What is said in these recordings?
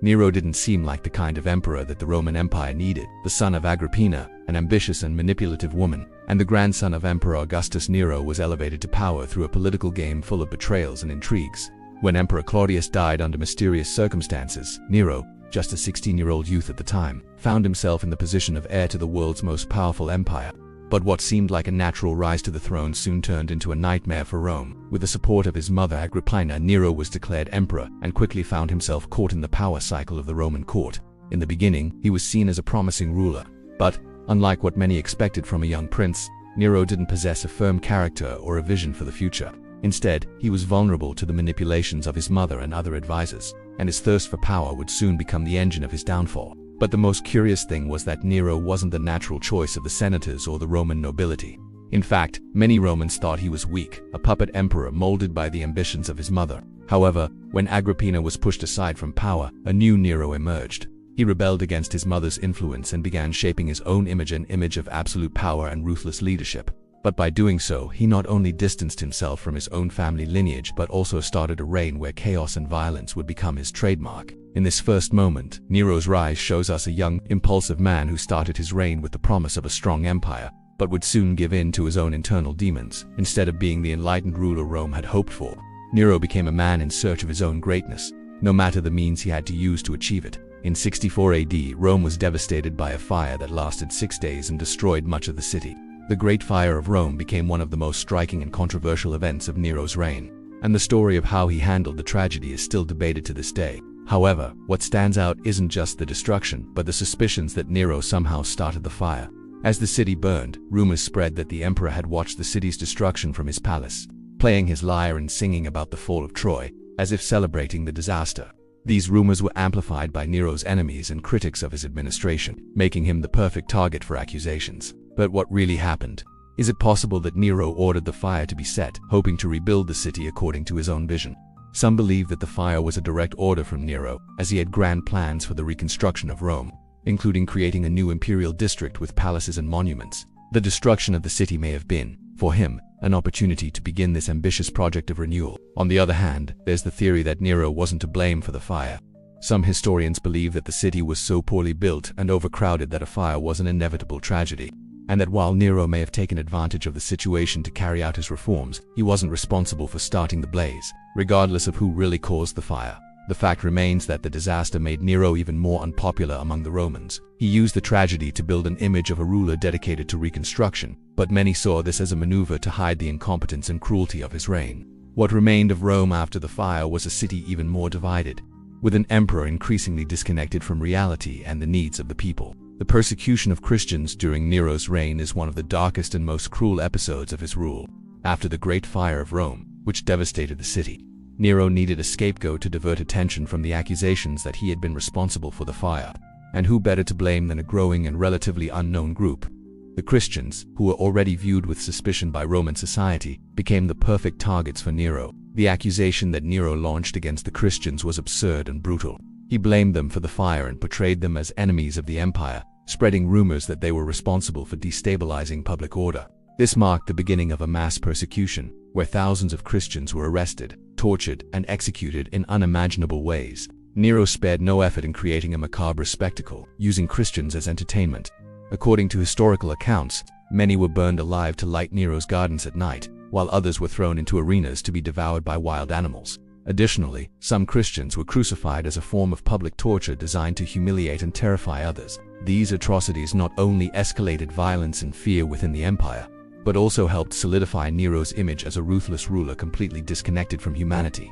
Nero didn't seem like the kind of emperor that the Roman Empire needed. The son of Agrippina, an ambitious and manipulative woman, and the grandson of Emperor Augustus, Nero was elevated to power through a political game full of betrayals and intrigues. When Emperor Claudius died under mysterious circumstances, Nero, just a 16-year-old youth at the time, found himself in the position of heir to the world's most powerful empire. But what seemed like a natural rise to the throne soon turned into a nightmare for Rome. With the support of his mother Agrippina, Nero was declared emperor and quickly found himself caught in the power cycle of the Roman court. In the beginning, he was seen as a promising ruler. But, unlike what many expected from a young prince, Nero didn't possess a firm character or a vision for the future. Instead, he was vulnerable to the manipulations of his mother and other advisors, and his thirst for power would soon become the engine of his downfall. But the most curious thing was that Nero wasn't the natural choice of the senators or the Roman nobility. In fact, many Romans thought he was weak, a puppet emperor molded by the ambitions of his mother. However, when Agrippina was pushed aside from power, a new Nero emerged. He rebelled against his mother's influence and began shaping his own image, an image of absolute power and ruthless leadership. But by doing so, he not only distanced himself from his own family lineage but also started a reign where chaos and violence would become his trademark. In this first moment, Nero's rise shows us a young, impulsive man who started his reign with the promise of a strong empire, but would soon give in to his own internal demons. Instead of being the enlightened ruler Rome had hoped for, Nero became a man in search of his own greatness, no matter the means he had to use to achieve it. In 64 AD, Rome was devastated by a fire that lasted 6 days and destroyed much of the city. The Great Fire of Rome became one of the most striking and controversial events of Nero's reign, and the story of how he handled the tragedy is still debated to this day. However, what stands out isn't just the destruction, but the suspicions that Nero somehow started the fire. As the city burned, rumors spread that the emperor had watched the city's destruction from his palace, playing his lyre and singing about the fall of Troy, as if celebrating the disaster. These rumors were amplified by Nero's enemies and critics of his administration, making him the perfect target for accusations. But what really happened? Is it possible that Nero ordered the fire to be set, hoping to rebuild the city according to his own vision? Some believe that the fire was a direct order from Nero, as he had grand plans for the reconstruction of Rome, including creating a new imperial district with palaces and monuments. The destruction of the city may have been, for him, an opportunity to begin this ambitious project of renewal. On the other hand, there's the theory that Nero wasn't to blame for the fire. Some historians believe that the city was so poorly built and overcrowded that a fire was an inevitable tragedy, and that while Nero may have taken advantage of the situation to carry out his reforms, he wasn't responsible for starting the blaze. Regardless of who really caused the fire, the fact remains that the disaster made Nero even more unpopular among the Romans. He used the tragedy to build an image of a ruler dedicated to reconstruction, but many saw this as a maneuver to hide the incompetence and cruelty of his reign. What remained of Rome after the fire was a city even more divided, with an emperor increasingly disconnected from reality and the needs of the people. The persecution of Christians during Nero's reign is one of the darkest and most cruel episodes of his rule. After the Great Fire of Rome, which devastated the city, Nero needed a scapegoat to divert attention from the accusations that he had been responsible for the fire. And who better to blame than a growing and relatively unknown group? The Christians, who were already viewed with suspicion by Roman society, became the perfect targets for Nero. The accusation that Nero launched against the Christians was absurd and brutal. He blamed them for the fire and portrayed them as enemies of the empire, spreading rumors that they were responsible for destabilizing public order. This marked the beginning of a mass persecution, where thousands of Christians were arrested, tortured, and executed in unimaginable ways. Nero spared no effort in creating a macabre spectacle, using Christians as entertainment. According to historical accounts, many were burned alive to light Nero's gardens at night, while others were thrown into arenas to be devoured by wild animals. Additionally, some Christians were crucified as a form of public torture designed to humiliate and terrify others. These atrocities not only escalated violence and fear within the empire, but also helped solidify Nero's image as a ruthless ruler completely disconnected from humanity.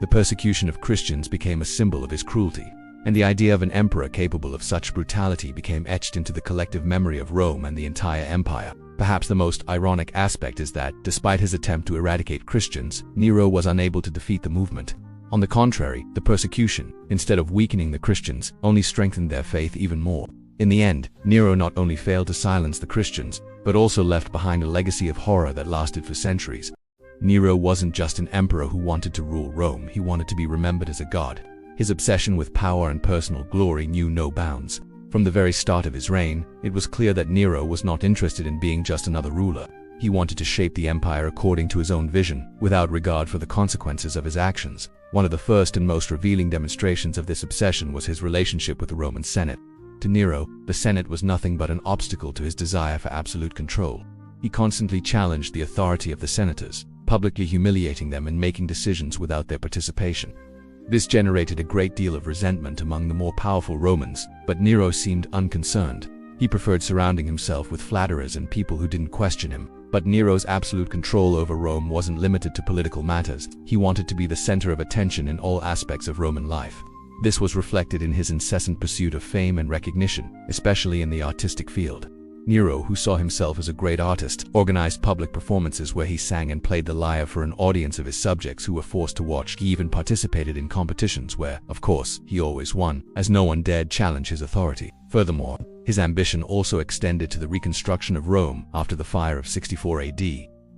The persecution of Christians became a symbol of his cruelty, and the idea of an emperor capable of such brutality became etched into the collective memory of Rome and the entire empire. Perhaps the most ironic aspect is that, despite his attempt to eradicate Christians, Nero was unable to defeat the movement. On the contrary, the persecution, instead of weakening the Christians, only strengthened their faith even more. In the end, Nero not only failed to silence the Christians, but also left behind a legacy of horror that lasted for centuries. Nero wasn't just an emperor who wanted to rule Rome, he wanted to be remembered as a god. His obsession with power and personal glory knew no bounds. From the very start of his reign, it was clear that Nero was not interested in being just another ruler. He wanted to shape the empire according to his own vision, without regard for the consequences of his actions. One of the first and most revealing demonstrations of this obsession was his relationship with the Roman Senate. To Nero, the Senate was nothing but an obstacle to his desire for absolute control. He constantly challenged the authority of the senators, publicly humiliating them and making decisions without their participation. This generated a great deal of resentment among the more powerful Romans, but Nero seemed unconcerned. He preferred surrounding himself with flatterers and people who didn't question him. But Nero's absolute control over Rome wasn't limited to political matters. He wanted to be the center of attention in all aspects of Roman life. This was reflected in his incessant pursuit of fame and recognition, especially in the artistic field. Nero, who saw himself as a great artist, organized public performances where he sang and played the lyre for an audience of his subjects who were forced to watch. He even participated in competitions where, of course, he always won, as no one dared challenge his authority. Furthermore, his ambition also extended to the reconstruction of Rome after the fire of 64 AD.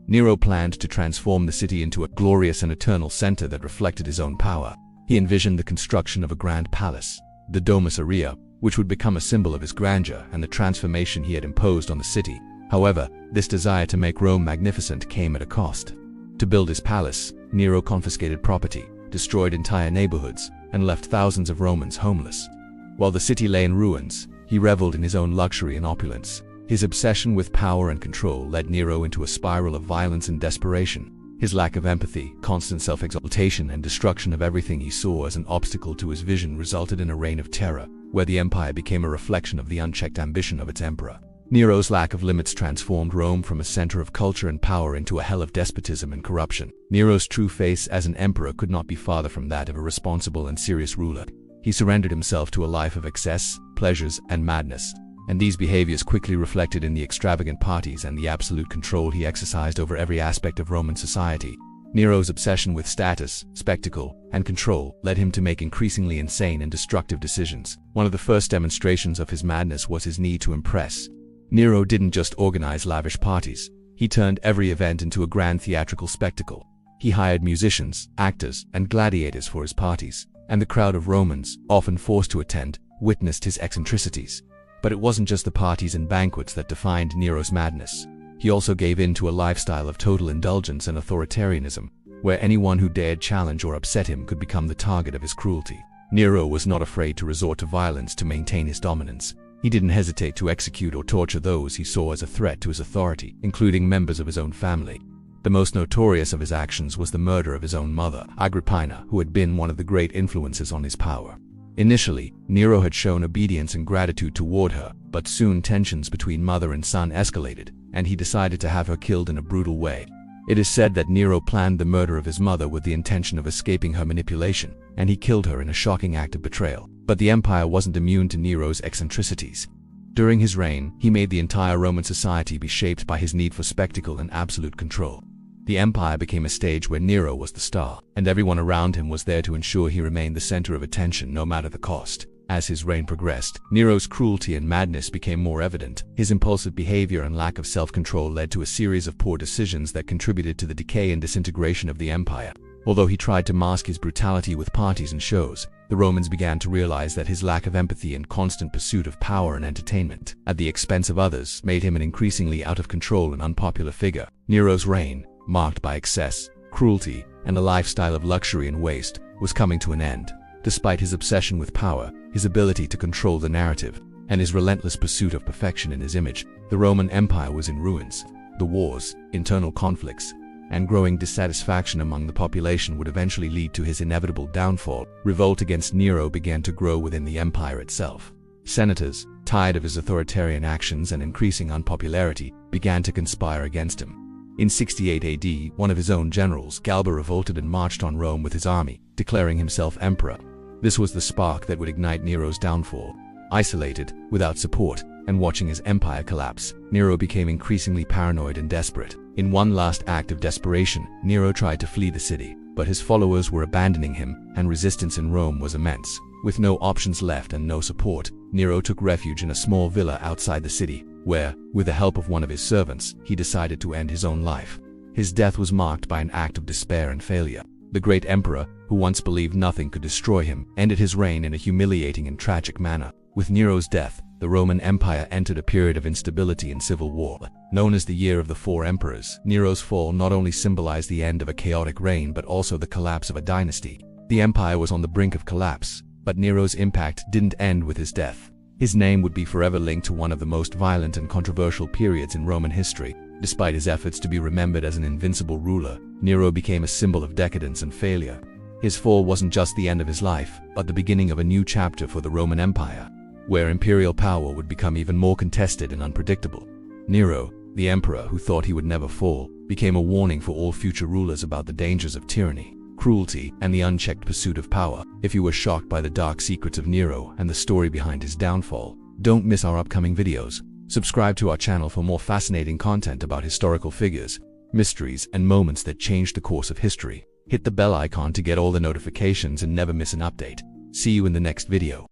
Nero planned to transform the city into a glorious and eternal center that reflected his own power. He envisioned the construction of a grand palace, the Domus Aurea, which would become a symbol of his grandeur and the transformation he had imposed on the city. However, this desire to make Rome magnificent came at a cost. To build his palace, Nero confiscated property, destroyed entire neighborhoods, and left thousands of Romans homeless. While the city lay in ruins, he reveled in his own luxury and opulence. His obsession with power and control led Nero into a spiral of violence and desperation. His lack of empathy, constant self-exaltation, and destruction of everything he saw as an obstacle to his vision resulted in a reign of terror, where the empire became a reflection of the unchecked ambition of its emperor. Nero's lack of limits transformed Rome from a center of culture and power into a hell of despotism and corruption. Nero's true face as an emperor could not be farther from that of a responsible and serious ruler. He surrendered himself to a life of excess, pleasures, and madness, and these behaviors quickly reflected in the extravagant parties and the absolute control he exercised over every aspect of Roman society. Nero's obsession with status, spectacle, and control led him to make increasingly insane and destructive decisions. One of the first demonstrations of his madness was his need to impress. Nero didn't just organize lavish parties. He turned every event into a grand theatrical spectacle. He hired musicians, actors, and gladiators for his parties, and the crowd of Romans, often forced to attend, witnessed his eccentricities. But it wasn't just the parties and banquets that defined Nero's madness. He also gave in to a lifestyle of total indulgence and authoritarianism, where anyone who dared challenge or upset him could become the target of his cruelty. Nero was not afraid to resort to violence to maintain his dominance. He didn't hesitate to execute or torture those he saw as a threat to his authority, including members of his own family. The most notorious of his actions was the murder of his own mother, Agrippina, who had been one of the great influences on his power. Initially, Nero had shown obedience and gratitude toward her, but soon tensions between mother and son escalated, and he decided to have her killed in a brutal way. It is said that Nero planned the murder of his mother with the intention of escaping her manipulation, and he killed her in a shocking act of betrayal. But the empire wasn't immune to Nero's eccentricities. During his reign, he made the entire Roman society be shaped by his need for spectacle and absolute control. The empire became a stage where Nero was the star, and everyone around him was there to ensure he remained the center of attention no matter the cost. As his reign progressed, Nero's cruelty and madness became more evident. His impulsive behavior and lack of self-control led to a series of poor decisions that contributed to the decay and disintegration of the empire. Although he tried to mask his brutality with parties and shows, the Romans began to realize that his lack of empathy and constant pursuit of power and entertainment, at the expense of others, made him an increasingly out of control and unpopular figure. Nero's reign, marked by excess, cruelty, and a lifestyle of luxury and waste, was coming to an end. Despite his obsession with power, his ability to control the narrative, and his relentless pursuit of perfection in his image, the Roman Empire was in ruins. The wars, internal conflicts, and growing dissatisfaction among the population would eventually lead to his inevitable downfall. Revolt against Nero began to grow within the empire itself. Senators, tired of his authoritarian actions and increasing unpopularity, began to conspire against him. In 68 AD, one of his own generals, Galba, revolted and marched on Rome with his army, declaring himself emperor. This was the spark that would ignite Nero's downfall. Isolated, without support, and watching his empire collapse, Nero became increasingly paranoid and desperate. In one last act of desperation, Nero tried to flee the city, but his followers were abandoning him, and resistance in Rome was immense. With no options left and no support, Nero took refuge in a small villa outside the city, where, with the help of one of his servants, he decided to end his own life. His death was marked by an act of despair and failure. The great emperor, who once believed nothing could destroy him, ended his reign in a humiliating and tragic manner. With Nero's death, the Roman Empire entered a period of instability and civil war. Known as the Year of the Four Emperors, Nero's fall not only symbolized the end of a chaotic reign but also the collapse of a dynasty. The empire was on the brink of collapse, but Nero's impact didn't end with his death. His name would be forever linked to one of the most violent and controversial periods in Roman history. Despite his efforts to be remembered as an invincible ruler, Nero became a symbol of decadence and failure. His fall wasn't just the end of his life, but the beginning of a new chapter for the Roman Empire, where imperial power would become even more contested and unpredictable. Nero, the emperor who thought he would never fall, became a warning for all future rulers about the dangers of tyranny, cruelty, and the unchecked pursuit of power. If you were shocked by the dark secrets of Nero and the story behind his downfall, don't miss our upcoming videos. Subscribe to our channel for more fascinating content about historical figures, mysteries, and moments that changed the course of history. Hit the bell icon to get all the notifications and never miss an update. See you in the next video.